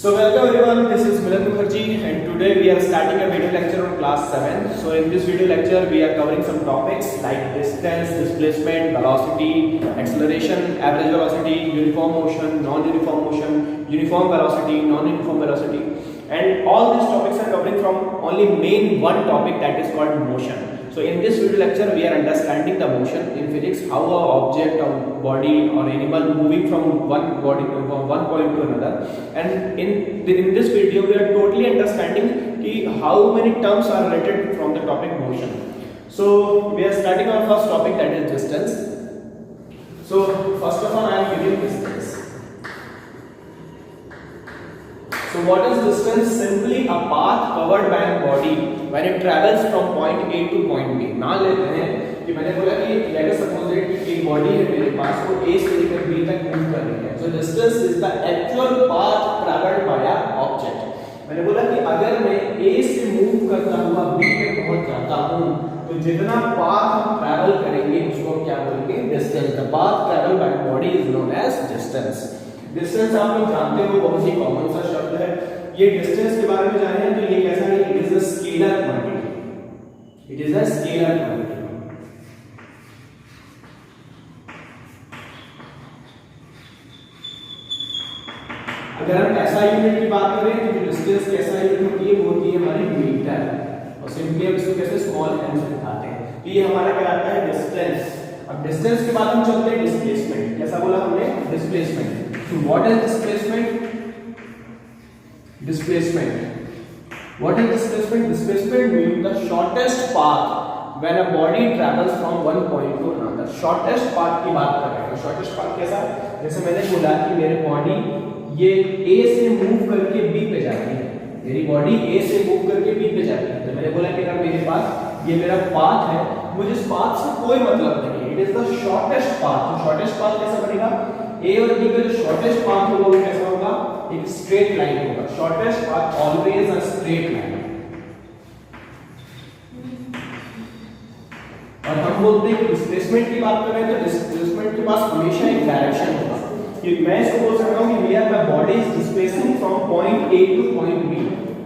So welcome everyone, this is Milan Mukherjee and today we are starting a video lecture on class 7. So in this video lecture we are covering some topics like distance, displacement, velocity, acceleration, average velocity, uniform motion, non-uniform motion, uniform velocity, non-uniform velocity, and all these topics are covering from only main one topic, that is called motion. So in this video lecture we are understanding the motion in physics, how a object or body or animal moving from one body from one point to another, and in this video we are totally understanding how many terms are related from the topic motion. So we are starting our first topic, that is distance. So first of all I am giving distance. So what is distance? Simply a path covered by a body when it travels from point A to point B. मान लेते हैं कि मैंने बोला कि let us suppose that एक body है मेरे पास, वो A से लेकर B तक मूव कर रही है. So distance is the actual path traveled by a object. मैंने बोला कि अगर मैं A से मूव करता हुआ B तक पहुंच जाता हूँ तो जितना पाथ हम ट्रैवल करेंगे उसको क्या बोलेंगे? Distance. The path traveled by a body is known as distance. Distance आप लोग जानते हो, बहुत ही कॉमन सा शब्द है. ये डिस्टेंस के बारे में जाने हैं तो ये कैसा है? It is a scalar quantity. It is a scalar quantity. अगर हम एसआई यूनिट की बात करें तो डिस्टेंस की एसआई यूनिट होती है, वो होती है हमारी मीटर, और सिंपली हम इसको कैसे स्मॉल एम से दिखाते हैं. तो ये हमारा कहलाता है डिस्टेंस. अब डिस्टेंस के बाद हम चलते हैं डिस्प्लेसमेंट. कैसा बोला हमने? Displacement. So what is displacement? Displacement. What is displacement? Displacement means the shortest path when a body travels from one point to another. Shortest path की बात कर रहे हैं. Shortest path कैसा? जैसे मैंने बोला कि मेरे बॉडी ये A से मूव करके B पे जाती है. मेरी बॉडी A से मूव करके B पे जाती है. तो मैंने बोला कि अगर मेरे पास ये मेरा पाथ है, मुझे इस पाथ से कोई मतलब नहीं है. It is the shortest path. तो शॉर्टेस्ट पाथ कैसा बनेगा? A और B का जो शॉर्टेस्ट पाथ होगा वो कैसा होगा? एक स्ट्रेट लाइन होगा. Shortest path always a straight line. और हम बोलते हैं कि डिस्प्लेसमेंट की बात करें तो डिस्प्लेसमेंट के पास हमेशा एक डायरेक्शन होगा. कि मैं इसको बोल सकता हूं कि मेरा body is displacing from point A two point B.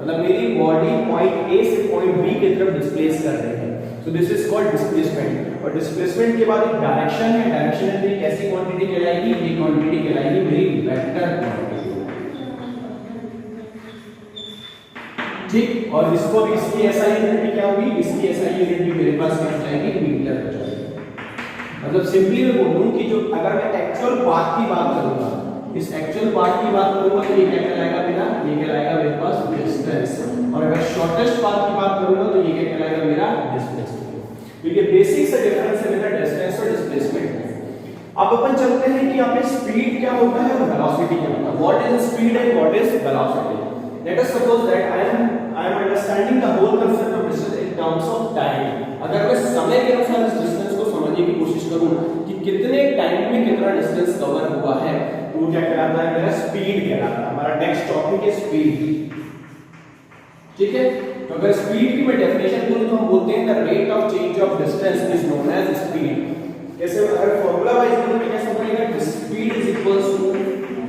मतलब मेरी बॉडी पॉइंट A से पॉइंट B की तरफ डिस्प्लेस कर रही है. So this is called displacement. और डिस्प्लेसमेंट के बाद एक डायरेक्शन है. डायरेक्शन है कैसी क्वांटिटी कहलाएगी? ये क्वांटिटी कहलाएगी मेरी वेक्टर क्वांटिटी. ठीक. और इसको भी इसकी एसआई यूनिट क्या होगी? इसकी एसआई यूनिट भी मेरे पास क्या जाएगी? मीटर हो जाएगी. मतलब सिंपली मैं बोलूं कि जो अगर मैं एक्चुअल पाथ की बात करूंगा, इस एक्चुअल पाथ की बात करूंगा तो ये क्या कहलाएगा मेरा? ये कहलाएगा मेरे पास डिस्टेंस. और अगर शॉर्टेस्ट पाथ की बात करूंगा तो ये क्या कहलाएगा मेरा? डिस्प्लेसमेंट. तो ये बेसिक सा डिफरेंस है मेरा डिस्टेंस और डिस्प्लेसमेंट में. अब अपन चलते हैं कि यहाँ पे स्पीड क्या होता है और वेलोसिटी क्या होता है. What is speed and what is velocity. Let us suppose that I am understanding the whole concept of distance in terms of time. अगर मैं समय के अनुसार इस डिस्टेंस को समझने की कोशिश करूं कि कितने टाइम में कितना डिस्टेंस कवर हुआ है, तो क्या कहलाता है मेरा? स्पीड कहलाता है. हमारा नेक्स्ट टॉपिक है स्पीड. ठीक है. तो अगर स्पीड की मैं डेफिनेशन करूं तो हम बोलते हैं the rate of change of distance is known as speed. कैसे? अगर फार्मूला वाइज करूं तो कैसे बनेगा? Speed is equals to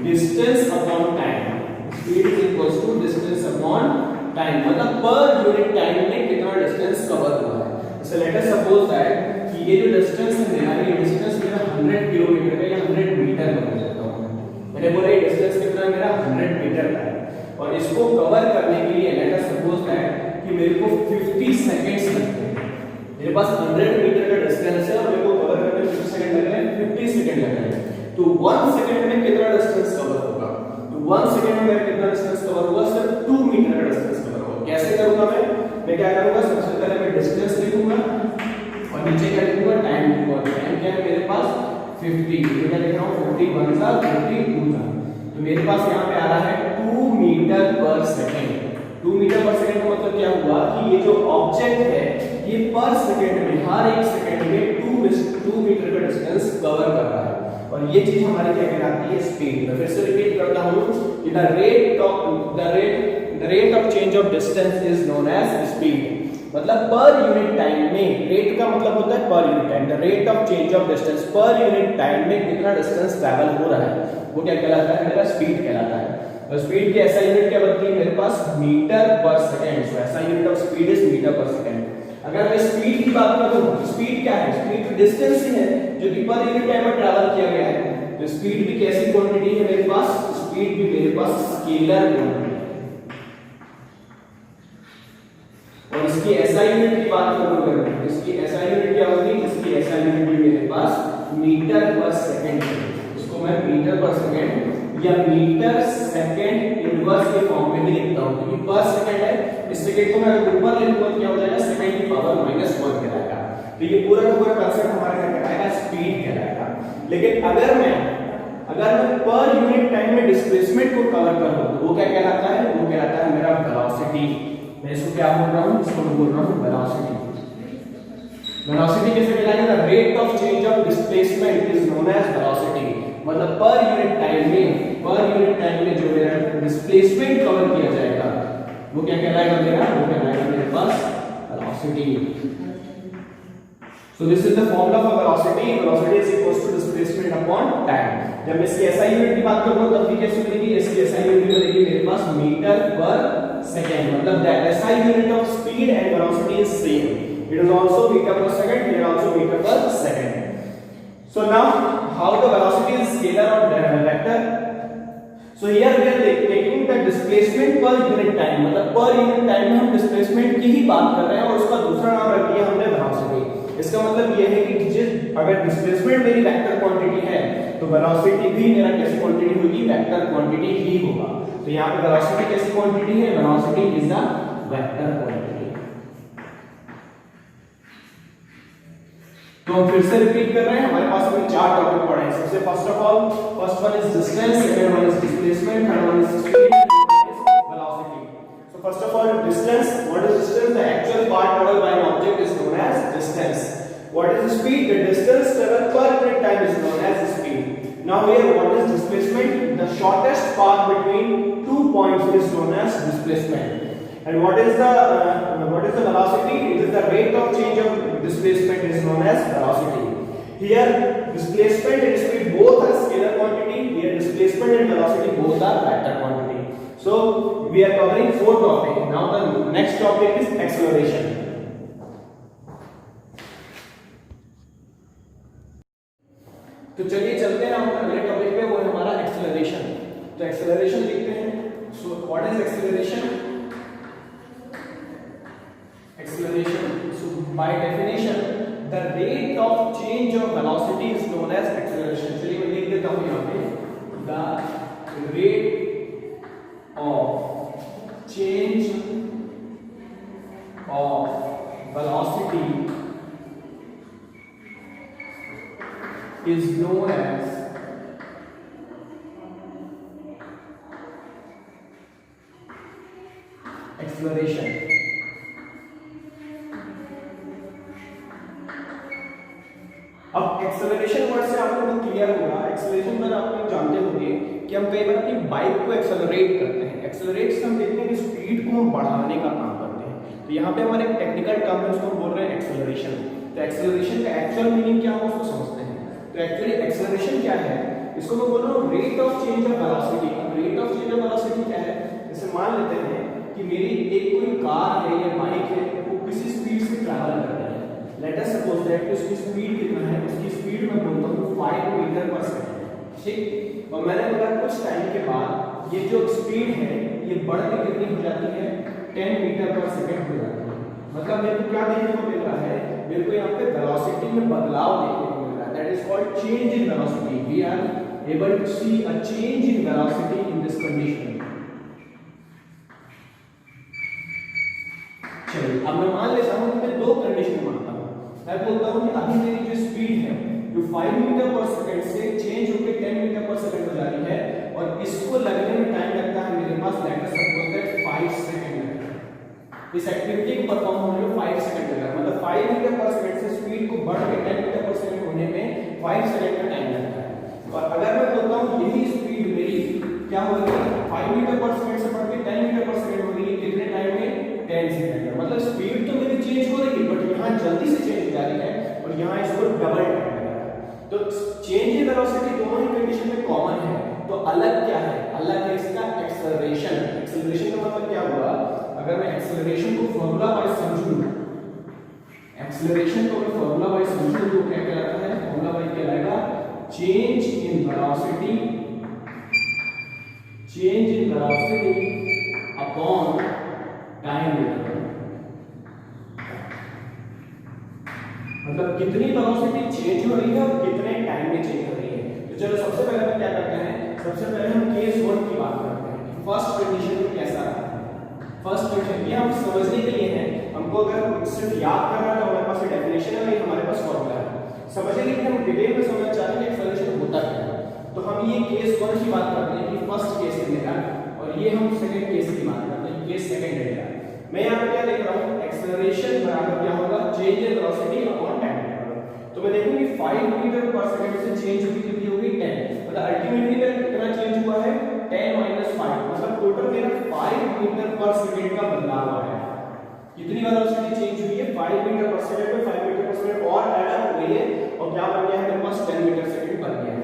distance upon time. Speed is equals to distance upon time. मतलब पर यूनिट टाइम में कितना डिस्टेंस कवर हुआ है. जैसे लेट अस सपोज दैट कि ये जो डिस्टेंस है मेरा, ये डिस्टेंस मेरा 100 किलोमीटर का या 100 मीटर का हो जाता है. मैंने बोला ये डिस्टेंस कितना है मेरा? 100 मीटर का है. और इसको कवर करने के लिए लेट अस सपोज दैट कि मेरे को 50 सेकंड्स लगते हैं. मेरे पास 100 मीटर का डिस्टेंस है और मेरे को कवर करने में 50 सेकंड लग रहे हैं, 50 सेकंड लग रहे हैं. तो 1 सेकंड में कितना डिस्टेंस कवर होगा? तो 1 सेकंड में मेरा कितना डिस्टेंस कवर होगा? सिर्फ 2 मीटर का डिस्टेंस कवर होगा. कैसे करूंगा मैं क्या करूंगा? सबसे पहले मैं डिस्टेंस लिखूंगा और नीचे क्या लिखूंगा? टाइम लिखूंगा. टाइम क्या है मेरे पास? 50. ये क्या लिख रहा हूं? 50 1 सा 50 2 सा. तो मेरे पास यहां पे आ रहा है 2 metre per second. 2 metre per second का मतलब क्या हुआ कि ये जो ऑब्जेक्ट है ये पर सेकंड में, हर एक सेकंड में 2 मीटर का डिस्टेंस कवर कर रहा है. और ये चीज हमारी क्या कहलाती है? स्पीड. मैं फिर से रिपीट करता हूं कि the rate of change of distance is known as speed. मतलब पर यूनिट टाइम में, रेट का मतलब होता है per unit time. The rate of change of distance per unit time में कितना डिस्टेंस ट्रैवल हो रहा है वो क्या कहलाता है? मेरा स्पीड कहलाता है. और स्पीड की एसआई यूनिट क्या बनती है मेरे पास metre per second. So SI unit of speed is metre per second. अगर मैं स्पीड की बात करूं, स्पीड क्या है? स्पीड तो डिस्टेंस ही है जो कि पर यूनिट टाइम में ट्रैवल किया गया है। तो स्पीड भी कैसी क्वांटिटी है मेरे पास? स्पीड भी मेरे पास स्केलर क्वांटिटी। और इसकी एसआई यूनिट की बात करूं अगर, इसकी एसआई यूनिट क्या होगी? इसकी एसआई यूनिट भी मेरे पास मीटर पर सेकंड है। इसको मैं मीटर पर सेकंड या मीटर सेकंड इनवर्स के फॉर्म में भी लिखता हूं, क्योंकि पर सेकंड है। इस सेकंड को मैं अगर ऊपर लिखूंगा तो क्या हो जाएगा? सेकंड की पावर -1 कहलाएगा। तो ये पूरा का पूरा कांसेप्ट हमारा क्या कहलाएगा? स्पीड कहलाएगा। लेकिन अगर मैं पर यूनिट टाइम में डिस्प्लेसमेंट को कवर कर लूं तो वो क्या कहलाता है? वो कहलाता है मेरा वेलोसिटी। मैं इसको क्या बोल रहा हूं? इसको मैं बोल रहा हूं वेलोसिटी। वेलोसिटी कैसे कहलाएगा? The rate of change of displacement is known as velocity. मतलब पर यूनिट टाइम में जो मेरा डिस्प्लेसमेंट कवर किया जाएगा वो क्या कहलाएगा मेरा? वो कहलाएगा मेरे पास velocity. So this is the formula for velocity. Velocity is equals to displacement upon time. जब मैं इसकी SI यूनिट की बात करूंगा तब भी कैसे मिलेगी? इसकी SI यूनिट मिलेगी मेरे पास मीटर पर सेकंड। मतलब that SI unit of speed and velocity is same. It is also meter per second. Here also meter per second. So now how the velocity is scalar or vector? So here we are taking the displacement per unit time. मतलब per unit time में हम displacement की ही बात कर रहे हैं और उसका दूसरा नाम रख दिया हमने velocity। इसका मतलब यह है कि अगर डिस्प्लेसमेंट मेरी वेक्टर क्वांटिटी है तो वेलोसिटी भी मेरा कैसी क्वांटिटी होगी? वेक्टर क्वांटिटी ही होगा। तो यहाँ पे वेलोसिटी कैसी क्वांटिटी है? Velocity is a vector quantity. तो हम फिर से रिपीट कर रहे हैं, हमारे पास अभी 4 टॉपिक पढ़े हैं। सबसे first of all, first one is distance, second one is displacement, third one is speed, velocity. So first of all distance. What is distance? The actual path travelled by an object is known as distance. What is speed? The distance traveled per unit time is known as speed. Now here, what is displacement? The shortest path between 2 points is known as displacement. And what is the velocity? It is the rate of change of displacement is known as velocity. Here, displacement and speed both are scalar quantity. Here, displacement and velocity both are vector quantity. So we are covering 4 topics. Now the next topic is acceleration. तो चलिए चलते हैं हम अगले topic पे, वो है हमारा एक्सेलरेशन। तो एक्सेलरेशन देखते हैं। So what is acceleration? Acceleration, so by definition the rate of change of velocity is known as acceleration. चलिए मैं लिख देता हूं यहां पे, the rate of change of velocity is known as acceleration. अब एक्सेलरेशन वर्ड से आप लोगों को क्लियर होगा। एक्सेलरेशन पर आप लोग जानते होंगे कि हम कई बार अपनी बाइक को एक्सेलरेट करते हैं। एक्सेलरेट से हम देखते हैं कि स्पीड को हम बढ़ाने का काम करते हैं। तो यहाँ पे हमारे एक टेक्निकल टर्म है, उसको हम बोल रहे हैं एक्सेलरेशन। तो एक्सेलरेशन का एक्चुअल मीनिंग क्या है उसको समझते हैं। तो एक्चुअली एक्सेलरेशन क्या है? इसको मैं बोल रहा हूँ rate of change of velocity. अब rate of change of velocity क्या है? जैसे मान लेते हैं कि मेरी एक कोई कार है या बाइक है, वो किसी स्पीड से ट्रैवल कर रही है। लेट अस सपोज दैट कि उसकी स्पीड कितना है? उसकी स्पीड मैं बोलता हूँ 5 मीटर पर सेकंड, ठीक। और मैंने बोला कुछ टाइम के बाद ये जो स्पीड है ये बढ़ के कितनी हो जाती है? 10 मीटर पर सेकंड हो जाती है। मतलब मेरे को क्या देखने को मिल रहा है? मेरे को यहाँ पे वेलोसिटी में बदलाव देखने को मिल रहा है। That is called change in velocity. We are able to see a change in velocity in this condition. चलिए अब मैं मान लेता हूँ कि मैं 2 कंडीशन मानता हूँ। मैं बोलता हूँ कि अभी मेरी जो स्पीड है जो 5 मीटर पर सेकंड से चेंज होकर 10 मीटर पर सेकंड हो जा रही है और इसको लगने में टाइम लगता है मेरे पास let us suppose that 5 second लगता है। इस एक्टिविटी को परफॉर्म होने में 5 सेकंड लगा। मतलब 5 मीटर पर सेकंड से स्पीड को बढ़ के 10 मीटर पर सेकंड होने में 5 सेकंड का टाइम लगता है। और अगर मैं बोलता हूँ यही स्पीड मेरी क्या होगी? 5 मीटर पर सेकंड से बढ़ के 10 मीटर पर सेकंड हो रही है कितने टाइम में? 10 सेकंड में। मतलब स्पीड तो मेरी चेंज हो रही है बट यहाँ जल्दी से चेंज हो जा रही है और यहाँ इसको डबल टाइम लग रहा है। तो चेंज इन वेलोसिटी दोनों ही कंडीशन में कॉमन है। तो अलग क्या है? अलग है इसका एक्सेलरेशन का मतलब क्या हुआ, अगर मैं एक्सेलरेशन को फॉर्मूला वाइज समझूं, एक्सेलरेशन को मैं फॉर्मूला वाइज समझूं तो क्या कहलाता है, फॉर्मूला वाइज कहलाएगा change in velocity upon time interval. मतलब कितनी वेलोसिटी चेंज हो रही है और कितने टाइम में चेंज हो रही है। तो चलो सबसे पहले हम क्या करते हैं, सबसे पहले हम केस 1 की बात करते हैं। फर्स्ट कंडीशन में कैसा रहा, फर्स्ट कंडीशन ये हम समझने के लिए है, हमको अगर सिर्फ याद करना तो हमारे पास डेफिनेशन है, हमारे पास फॉर्मूला है। समझने के लिए हम डिटेल में समझना चाहते हैं एक्सेलरेशन होता क्या है। तो हम ये केस 1 की बात करते हैं कि फर्स्ट केस है मेरा, और ये हम सेकंड केस की बात करते हैं, केस सेकंड है मेरा। मैं यहां पे क्या लिख रहा हूं, एक्सेलरेशन बराबर क्या होगा, change in velocity upon time interval. तो मैं देखूंगी 5 मीटर पर सेकंड से चेंज हुई कितनी होगी 10, मतलब अल्टीमेटली मेरा कितना चेंज हुआ है 10 - 5, मतलब टोटल मेरा 5 मीटर पर सेकंड का बदलाव हुआ है। कितनी वेलोसिटी चेंज हुई है, 5 मीटर पर सेकंड में 5 मीटर पर सेकंड और ऐड अप हो गई है, और क्या बन गया है मेरे पास 10 मीटर सेकंड बन गया है।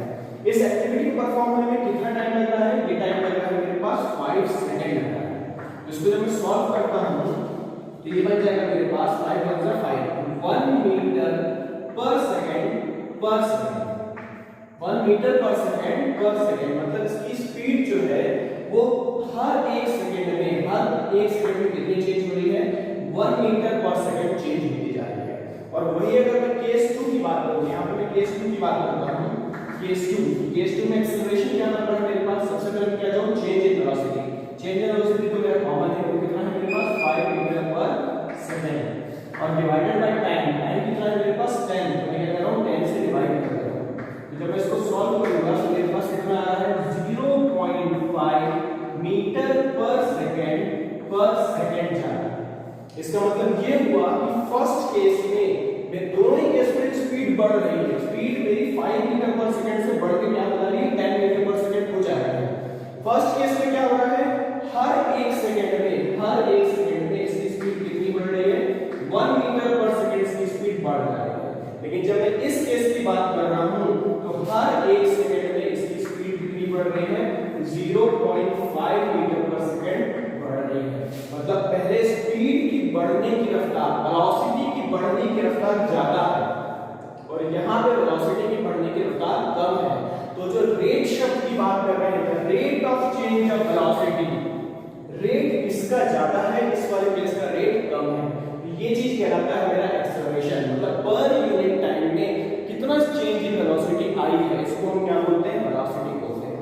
इस एक्टिविटी को परफॉर्म होने में कितना टाइम लग रहा है, ये टाइम लग रहा है मेरे पास 5 सेकंड लग रहा है। इसको जब मैं सॉल्व करता हूं तो ये बन जाएगा मेरे पास 5 × 5 1 metre per second 1 metre per second, मतलब इसकी स्पीड जो है वो हर 1 सेकंड में कितनी चेंज हो रही है, 1 मीटर पर सेकंड चेंज होती जा रही है। और वही अगर मैं केस 2 की बात करूं, यहां पे मैं केस 2 की बात करता हूं, केस 2 में एक्सेलरेशन क्या नंबर है मेरे पास, सबसे पहले क्या जाऊं, चेंज इन वेलोसिटी तो मेरा कॉमन है, वो कितना है मेरे पास 5 मीटर पर सेकंड, और डिवाइडेड बाय टाइम कितना है मेरे पास 10, तो मैं क्या कर रहा हूं 10 से डिवाइड कर रहा हूं। तो जब मैं इसको सॉल्व करूंगा तो मेरे पास कितना आ रहा है 0.5 मीटर पर सेकंड जा रहा है। इसका मतलब ये हुआ कि फर्स्ट केस में मैं दोनों ही केस में स्पीड बढ़ रही है, स्पीड मेरी 5 मीटर पर सेकंड से बढ़ के क्या बना रही है 10 मीटर पर सेकंड हो जा रहा है। फर्स्ट केस में क्या हो रहा है, हर 1 सेकंड में इसकी स्पीड कितनी बढ़ रही है, 1 मीटर पर सेकंड की स्पीड बढ़ रही है। लेकिन जब मैं इस केस की बात कर रहा हूं तो हर 1 सेकंड में इसकी स्पीड कितनी बढ़ रही है, 0.5 मीटर पर सेकंड बढ़ रही है। मतलब पहले स्पीड की बढ़ने की रफ्तार, वेलोसिटी की बढ़ने की रफ्तार ज्यादा है, और यहाँ पे वेलोसिटी की बढ़ने की रफ्तार कम है। तो जो रेट शब्द की बात कर रहे हैं, rate of change of velocity, rate इसका ज्यादा है, इस वाले केस का रेट कम है। ये चीज कहलाता है मेरा एक्सेलरेशन, मतलब पर यूनिट टाइम में कितना चेंज इन वेलोसिटी आई है, इसको हम क्या बोलते हैं, वेलोसिटी बोलते हैं।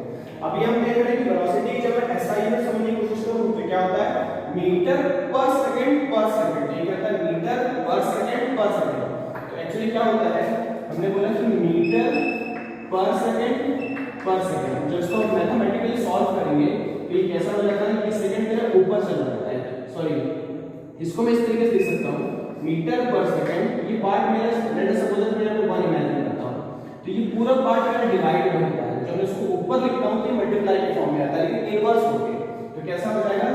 अभी हम देख रहे हैं कि वेलोसिटी जब मैं एसआई में समझने की कोशिश करूं तो क्या होता है, मीटर पर सेकंड, ये कहता है मीटर पर सेकंड। तो एक्चुअली क्या होता है, हमने बोला कि मीटर पर सेकंड, जब इसको मैथमेटिकली सॉल्व करेंगे तो ये कैसा हो जाता है कि सेकंड मेरा ऊपर चला जाता है, सॉरी इसको मैं इस तरीके से लिख सकता हूं, मीटर पर सेकंड, ये पार्ट मेरा लेट अस सपोज मैं आपको 1 इमेजिन करता हूं, तो ये पूरा पार्ट मेरा डिवाइड में होता है। जब मैं इसको ऊपर लिखता हूं तो मल्टीप्लाई के फॉर्म में आता है, लेकिन इनवर्स होके तो कैसा हो जाएगा,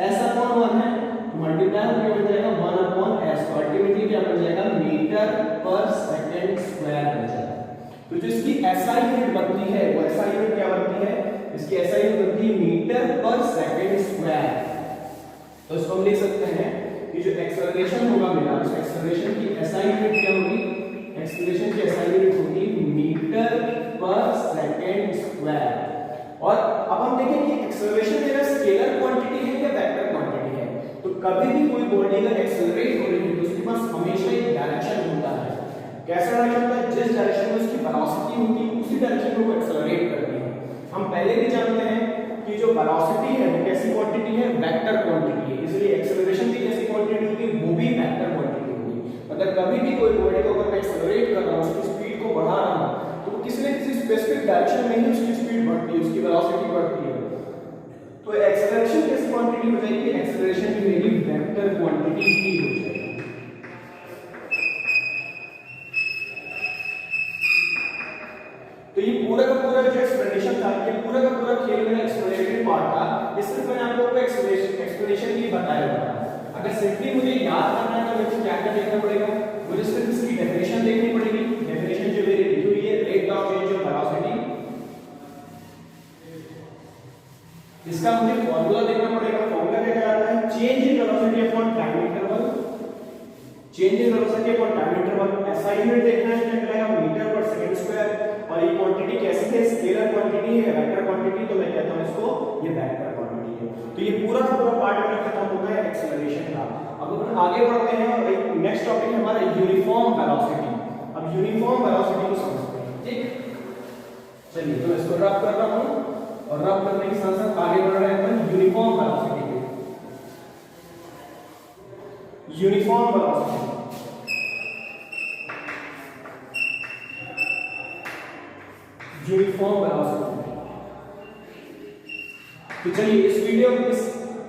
s/1 है तो मल्टीप्लाई होके बन जाएगा 1/s, तो अल्टीमेटली क्या बन जाएगा, मीटर पर सेकंड स्क्वायर बन जाएगा। तो जो इसकी एसआई यूनिट बनती है, वो एसआई यूनिट क्या बनती है, इसकी एसआई यूनिट बनती है मीटर पर सेकंड स्क्वायर। तो इसको हम लिख सकते हैं कि जो एक्सेलरेशन होगा मेरा, उस एक्सेलरेशन की एसआई यूनिट क्या होगी, एक्सेलरेशन की एसआई यूनिट होगी मीटर पर सेकंड स्क्वायर। और अब हम देखें कि एक्सेलरेशन मेरा स्केलर क्वांटिटी है या वेक्टर क्वांटिटी है। तो कभी भी कोई बॉडी अगर एक्सेलरेट हो रही है तो उसके पास हमेशा एक डायरेक्शन होता है। कैसा डायरेक्शन होता है, जिस डायरेक्शन में उसकी वेलोसिटी होती है उसी डायरेक्शन में वो एक्सेलरेट करती है। हम पहले भी जानते हैं कि जो वेलोसिटी है वो कैसी क्वांटिटी है, वेक्टर क्वांटिटी है, इसलिए एक्सेलरेशन भी कैसी क्वांटिटी होगी, वो भी वेक्टर क्वांटिटी होगी। मतलब कभी भी कोई बॉडी को अगर मैं एक्सेलरेट कर रहा हूं, उसकी स्पीड को बढ़ा रहा हूं, तो किसी न किसी स्पेसिफिक डायरेक्शन में ही उसकी स्पीड बढ़ती है, उसकी वेलोसिटी बढ़ती है। तो एक्सेलरेशन कैसी क्वांटिटी हो जाएगी, एक्सेलरेशन भी मेरी वेक्टर क्वांटिटी ही हो जाएगी। तो ये पूरा का पूरा जो एक्सप्लेनेशन था, ये पूरा का पूरा खेल मेरा एक्सप्लेनेटरी पार्ट था। इस सिर्फ मैंने आप लोगों को एक्सप्लेनेशन ही बताया था। अगर सिंपली मुझे याद करना है तो मुझे क्या क्या देखना पड़ेगा, मुझे सिर्फ इसकी डेफिनेशन देखनी पड़ेगी। डेफिनेशन जो मेरी लिखी हुई है, rate of change of velocity, इसका मुझे फॉर्मूला देखना पड़ेगा। फॉर्मूला क्या कहलाता है? Change in velocity upon time interval, change in velocity upon time interval. ऐसा यूनिट देखना है क्या कहलाएगा? Metre per second square. और ये क्वांटिटी कैसी है? स्केलर क्वांटिटी है, वेक्टर क्वांटिटी, तो मैं कहता हूं इसको ये वेक्टर क्वांटिटी है। तो ये पूरा का पूरा पार्ट मेरा खत्म होता है एक्सेलरेशन का। अब अपन आगे बढ़ते हैं और एक नेक्स्ट टॉपिक है हमारा यूनिफॉर्म वेलोसिटी। अब यूनिफॉर्म वेलोसिटी को समझते हैं, ठीक? चलिए तो इसको रब कर रहा हूं और रब करने के साथ साथ आगे बढ़ रहे हैं अपन यूनिफॉर्म वेलोसिटी पे। Uniform velocity, uniform velocity. तो चलिए इस वीडियो में इस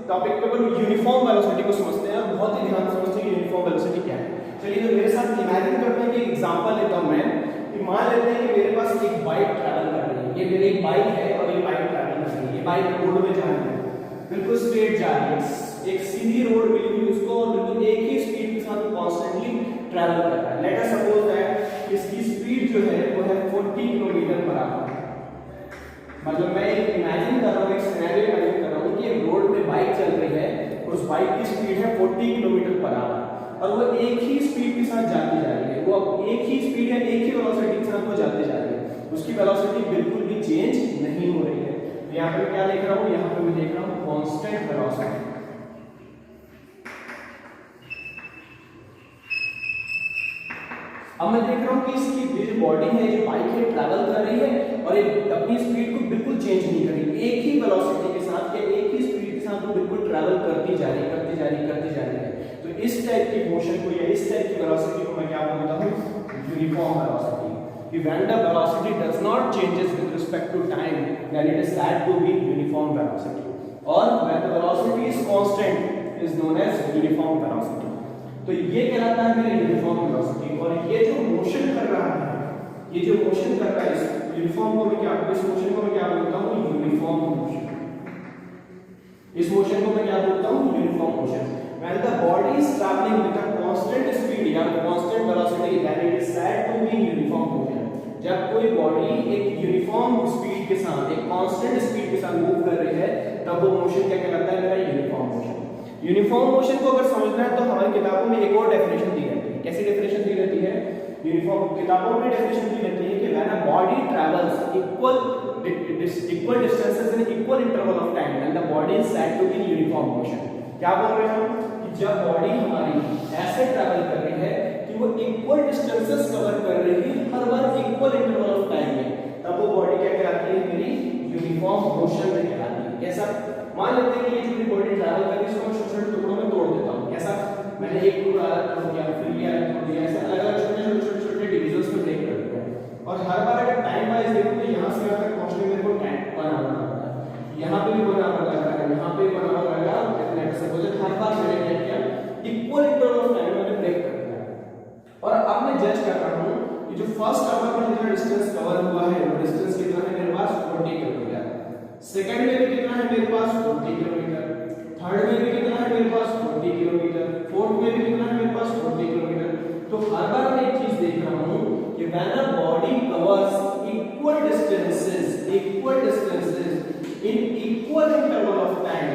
टॉपिक पे अपन यूनिफॉर्म वेलोसिटी को समझते हैं और बहुत ही ध्यान से समझते हैं कि यूनिफॉर्म वेलोसिटी क्या है। चलिए तो मेरे साथ इमेजिन करते हैं कि एग्जांपल लेता हूं मैं कि मान लेते हैं कि मेरे पास एक बाइक ट्रैवल कर रही है। ये मेरी एक बाइक है और ये बाइक ट्रैवल कर रही है। ये बाइक रोड में जा रही है, बिल्कुल स्ट्रेट जा रही है, एक सीधी रोड मिली हुई उसको और बिल्कुल एक ही स्पीड के साथ कांस्टेंटली ट्रैवल कर रहा है। लेट अस सपोज दैट इसकी स्पीड जो है वो है 40 किलोमीटर पर आवर। मतलब मैं एक इमेजिन कर रहा हूं, एक सिनेरियो इमेजिन कर रहा हूं कि एक रोड में बाइक चल रही है और उस बाइक की स्पीड है 40 किलोमीटर पर आवर और वो एक ही स्पीड के साथ जाती जा रही है। वो अब एक ही स्पीड है, एक ही वेलोसिटी के साथ वो जाती जा रही है। उसकी वेलोसिटी बिल्कुल भी चेंज नहीं हो रही है। तो यहाँ पे क्या देख रहा हूँ? यहाँ पे मैं देख रहा हूँ कांस्टेंट वेलोसिटी। अब मैं देख रहा हूँ कि इसकी जो बॉडी है, जो बाइक है, ट्रैवल कर रही है और एक अपनी स्पीड को बिल्कुल चेंज नहीं कर रही। एक ही वेलोसिटी के साथ या एक ही स्पीड के साथ वो बिल्कुल ट्रैवल करती जा रही, करती जा रही, करती जा रही है। तो इस टाइप की मोशन को या इस टाइप की वेलोसिटी को मैं क्या बोलता हूँ? Uniform velocity. कि when the velocity does not changes with respect to time then it is said to be uniform velocity, और when the velocity is constant is known as uniform velocity. तो ये कहलाता है मेरा यूनिफॉर्म वेलोसिटी। और ये जो मोशन कर रहा है, ये जो मोशन कर रहा है, इस यूनिफॉर्म को मैं क्या, इस मोशन को मैं क्या बोलता हूँ? Uniform motion. इस मोशन को मैं क्या बोलता हूँ? Uniform motion. When the body is traveling with a constant speed या constant velocity, then it is said to be uniform motion. जब कोई बॉडी एक यूनिफॉर्म स्पीड के साथ, एक कांस्टेंट स्पीड के साथ मूव कर रही है, तब वो मोशन क्या कहलाता है? मेरा यूनिफॉर्म मोशन। यूनिफॉर्म मोशन को अगर समझना है तो हमारी किताबों में एक और डेफिनेशन दी रहती है। कैसी डेफिनेशन दी रहती है? यूनिफॉर्म किताबों में डेफिनेशन दी रहती है कि when a body travels equal distances in equal interval of time then the body is said to be in uniform motion. क्या बोल रहे हैं हम? कि जब बॉडी हमारी ऐसे ट्रैवल कर रही है कि वो इक्वल डिस्टेंसेस कवर कर रही है हर बार इक्वल इंटरवल ऑफ टाइम में, तब वो बॉडी क्या कहलाती है? मेरी यूनिफॉर्म मोशन में कहलाती है। कैसा? मान लेते हैं कि ये जो मेरी बॉडी ट्रैवल कर रही है इसको मैं छोटे-छोटे टुकड़ों में तोड़ देता हूं। कैसा? मैंने एक टुकड़ा तोड़ दिया, फिर ये तोड़ दिया, ऐसे अलग-अलग छोटे-छोटे डिवीजन्स में ब्रेक कर दिया। और हर बार अगर टाइम वाइज देखो तो यहां से यहां तक पहुंचने में मेरे को टाइम बनाना पड़ता है। यहां पे भी बनाना लगा है, यहां पे बनाना लगा, इतने सपोज हर बार मैंने क्या किया? इक्वल इंटरवल ऑफ टाइम में ब्रेक कर दिया। और अब मैं जज कर रहा हूं कि जो फर्स्ट आवर में जितना डिस्टेंस कवर हुआ है वो डिस्टेंस कितना है मेरे पास? 40 किलोमीटर। सेकंड में भी कितना है मेरे पास? 40 किलोमीटर। थर्ड में भी कितना है मेरे पास? 40 किलोमीटर। फोर्थ में भी कितना है मेरे पास? 40 किलोमीटर। तो हर बार मैं एक चीज देख रहा हूं कि when a body covers equal distances in equal interval of time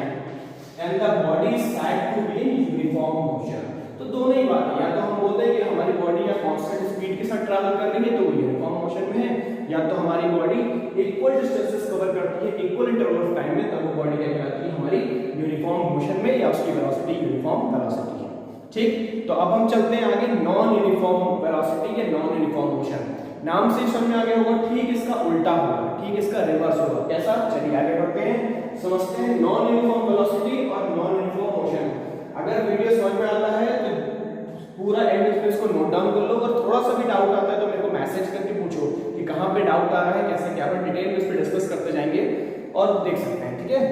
and the body is said to be in uniform motion. तो दोनों ही बात है, या तो हम बोलते हैं कि हमारी बॉडी या कांस्टेंट स्पीड के साथ ट्रैवल कर रही है तो वो यूनिफॉर्म मोशन में है, या तो हमारी बॉडी इक्वल डिस्टेंसेस कवर करती है इक्वल इंटरवल ऑफ टाइम में, तब वो बॉडी क्या कहलाती है? हमारी यूनिफॉर्म मोशन में, या उसकी वेलोसिटी यूनिफॉर्म वेलोसिटी है। ठीक, तो अब हम चलते हैं आगे नॉन यूनिफॉर्म वेलोसिटी या नॉन यूनिफॉर्म मोशन। नाम से समझ में आ गया होगा, ठीक इसका उल्टा होगा, ठीक इसका रिवर्स होगा। कैसा? चलिए आगे बढ़ते हैं, समझते हैं नॉन यूनिफॉर्म वेलोसिटी और नॉन यूनिफॉर्म मोशन। अगर वीडियो समझ में आता है तो पूरा एंड स्पेस को नोट डाउन कर लो, और थोड़ा सा भी डाउट आता है तो मेरे को मैसेज करके पूछो कि कहां पे डाउट आ रहा है, कैसे क्या है, डिटेल में इस पे डिस्कस करते जाएंगे और देख सकते हैं। ठीक है,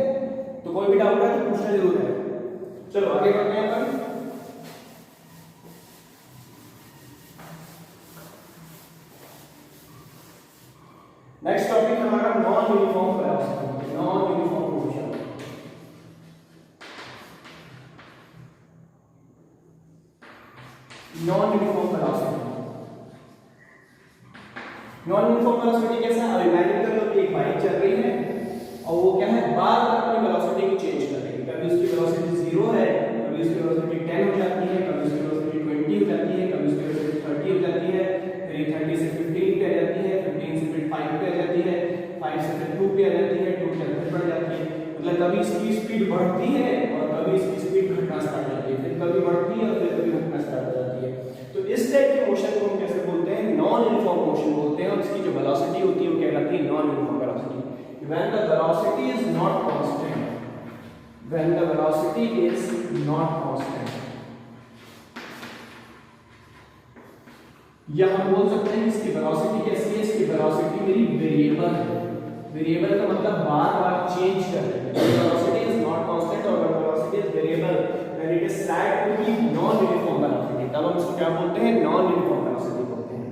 तो कोई भी डाउट है तो पूछना जरूर है। चलो आगे बढ़ते हैं अपन। नेक्स्ट टॉपिक हमारा non uniform velocity, non uniform motion. Non uniform velocity, non uniform velocity कैसा है? अब इमेजिन कर लो कि एक बाइक चल रही है और वो क्या है, बार बार अपनी वेलोसिटी को चेंज कर रही इसकी स्पीड बढ़ती है और कभी इसकी स्पीड घटना स्टार्ट हो जाती है, फिर कभी बढ़ती है और फिर कभी घटना स्टार्ट हो जाती है। तो इस टाइप के मोशन को हम कैसे बोलते हैं? नॉन यूनिफॉर्म मोशन बोलते हैं। और इसकी जो वेलोसिटी होती है वो क्या कहलाती है? Non uniform velocity. When the velocity is not constant, when the velocity is not constant, या हम बोल सकते हैं इसकी वेलोसिटी कैसी है? इसकी वेलोसिटी मेरी वेरिएबल है। वेरिएबल का मतलब बार-बार चेंज कर रही है। वेलोसिटी इज नॉट कांस्टेंट और velocity is variable, then it is said to be non uniform velocity. तब हम इसको क्या बोलते हैं? नॉन यूनिफॉर्म वेलोसिटी बोलते हैं।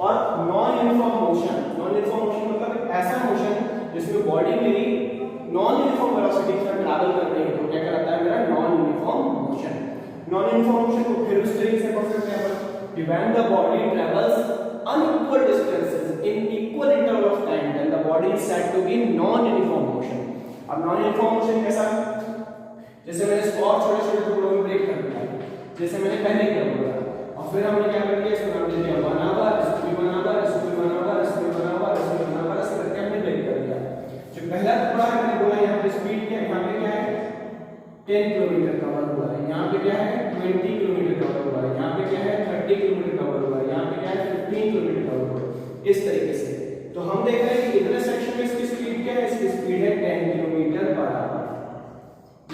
और non uniform motion, non uniform motion मतलब ऐसा मोशन जिसमें बॉडी मेरी नॉन यूनिफॉर्म वेलोसिटी के साथ ट्रैवल कर रही है, तो क्या कहलाता है? मेरा non uniform motion. Non uniform motion को फिर उस तरीके से पढ़ सकते हैं अपन कि when the body travels unequal distances in equal interval of time, then the body is said to be non-uniform motion. अब non-uniform motion कैसा? जैसे मैंने इसको और छोटे-छोटे टुकड़ों में ब्रेक कर दिया, जैसे मैंने पहले किया बोला, और फिर हमने क्या कर दिया? इसको नाम दे दिया 1 आवर, इसको भी 1 आवर, इसको भी 1 आवर, इसको भी 1 आवर, इसको भी 1 आवर, ऐसे करके हमने ब्रेक कर दिया। जो पहला टुकड़ा है मैंने बोला यहाँ पे स्पीड क्या है? यहाँ पे क्या है? 10 किलोमीटर कवर हुआ है। यहाँ पे क्या है? 20 किलोमीटर कवर हुआ है। यहाँ पे क्या है? 30 किलोमीटर कवर हुआ है। यहाँ पे क्या है? 15 किलोमीटर कवर हुआ है। इस तरीके से तो हम देख रहे हैं कि इतने सेक्शन में इसकी स्पीड क्या है? इसकी स्पीड है 10 किलोमीटर पर आवर।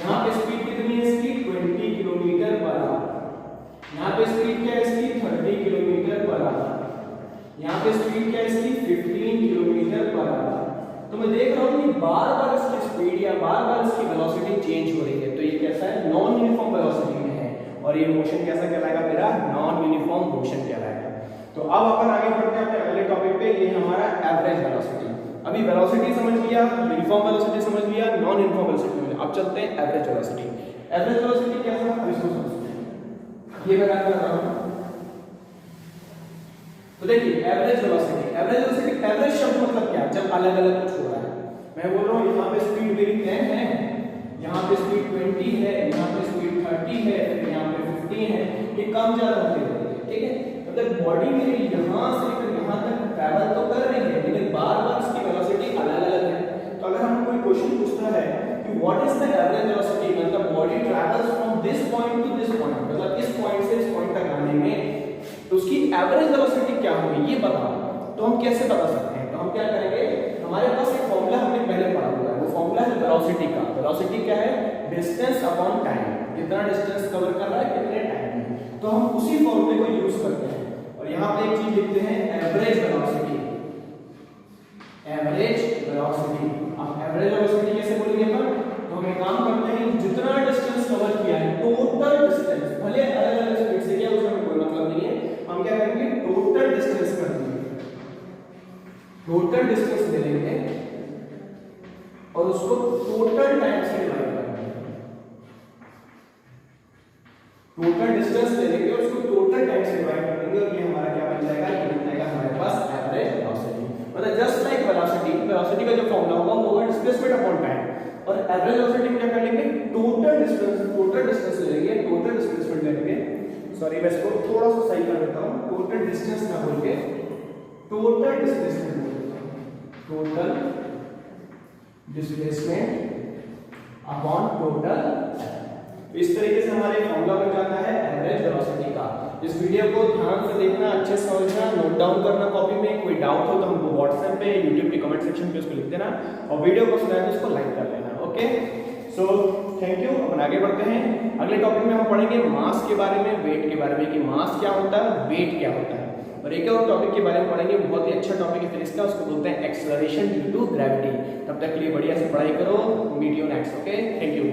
यहाँ पे स्पीड कितनी है इसकी? 20 किलोमीटर पर आवर। यहाँ पे स्पीड क्या है इसकी? 30 किलोमीटर पर आवर। यहाँ पे स्पीड क्या है इसकी? 15 किलोमीटर पर आवर। तो मैं देख रहा हूँ कि बार-बार इसकी स्पीड या बार-बार इसकी वेलोसिटी चेंज हो रही है। तो ये कैसा है? नॉन यूनिफॉर्म वेलोसिटी में है। और ये मोशन कैसा कहलाएगा? मेरा नॉन यूनिफॉर्म मोशन कहलाएगा। तो अब अपन आगे बढ़ते हैं अपने अगले टॉपिक पे। ये हमारा एवरेज वेलोसिटी। अभी वेलोसिटी समझ लिया, यूनिफॉर्म वेलोसिटी समझ लिया, नॉन यूनिफॉर्म वेलोसिटी समझ लिया। अब चलते हैं एवरेज वेलोसिटी। एवरेज वेलोसिटी कैसा? अब इसको समझते हैं। ये मैं क्या कर रहा हूँ, तो देखिए average velocity, average velocity, average शब्द मतलब क्या? जब अलग-अलग कुछ हो रहा है। मैं बोल रहा हूँ यहाँ पे स्पीड मेरी 10 है, यहाँ पे स्पीड 20 है, यहाँ पे स्पीड 30 है, फिर यहाँ पे 15 है। ये कम ज्यादा होती रहती है, ठीक है? मतलब बॉडी मेरी यहाँ से लेकर यहाँ तक ट्रैवल तो कर रही है, लेकिन बार-बार इसकी वेलोसिटी अलग-अलग है। तो अगर हम कोई क्वेश्चन पूछता है कि what is the average velocity when the body travels from this point two this point, मतलब इस पॉइंट से इस पॉइंट तक आने में तो उसकी एवरेज वेलोसिटी क्या होगी ये बताओ। तो हम कैसे बता सकते हैं? तो हम क्या करेंगे, हमारे पास एक फॉर्मूला हमने पहले पढ़ा हुआ है। वो फॉर्मूला है वेलोसिटी का। वेलोसिटी क्या है? Distance upon time. कितना डिस्टेंस कवर कर रहा है कितने टाइम में। तो हम उसी फॉर्मूले को यूज करते हैं और यहाँ पे एक चीज लिखते हैं एवरेज वेलोसिटी। Average velocity. अब एवरेज वेलोसिटी कैसे बोलेंगे अपन? तो हम एक काम करते हैं, जितना डिस्टेंस कवर किया है, टोटल डिस्टेंस, भले अलग-अलग स्पीड से किया उसमें कोई मतलब नहीं है, हम क्या करेंगे? टोटल डिस्टेंस कर देंगे। टोटल डिस्टेंस ले लेंगे और उसको टोटल टाइम से डिवाइड कर देंगे। टोटल डिस्टेंस ले लेंगे और उसको टोटल टाइम से डिवाइड कर देंगे और ये हमारा क्या बन जाएगा? ये बन जाएगा हमारे पास एवरेज वेलोसिटी। मतलब जस्ट लाइक वेलोसिटी, वेलोसिटी का जो फॉर्मूला होगा वो होगा डिस्प्लेसमेंट अपॉन टाइम, और एवरेज वेलोसिटी में क्या कर लेंगे? टोटल डिस्टेंस ले लेंगे, टोटल डिस्प्लेसमेंट ले लेंगे। सॉरी मैं इसको थोड़ा सा सही कर देता हूं, टोटल डिस्टेंस ना बोल के टोटल डिस्प्लेसमेंट बोल देता हूं। Total displacement upon total. तो इस तरीके से हमारे फॉर्मूला बन जाता है एवरेज वेलोसिटी का। इस वीडियो को ध्यान से देखना, अच्छे से समझना, नोट डाउन करना कॉपी में। कोई डाउट हो तो हमको व्हाट्सएप पे, यूट्यूब के कमेंट सेक्शन पे उसको लिख देना और वीडियो को सुना तो उसको लाइक कर लेना। Okay, so thank you. अपन आगे बढ़ते हैं। अगले टॉपिक में हम पढ़ेंगे मास के बारे में, वेट के बारे में, कि मास क्या होता है, वेट क्या होता है। और एक और टॉपिक के बारे में पढ़ेंगे, बहुत ही अच्छा टॉपिक है फिजिक्स का, उसको बोलते हैं एक्सेलरेशन ड्यू टू ग्रेविटी। तब तक के लिए बढ़िया से पढ़ाई करो। Meet you next. Okay, thank you.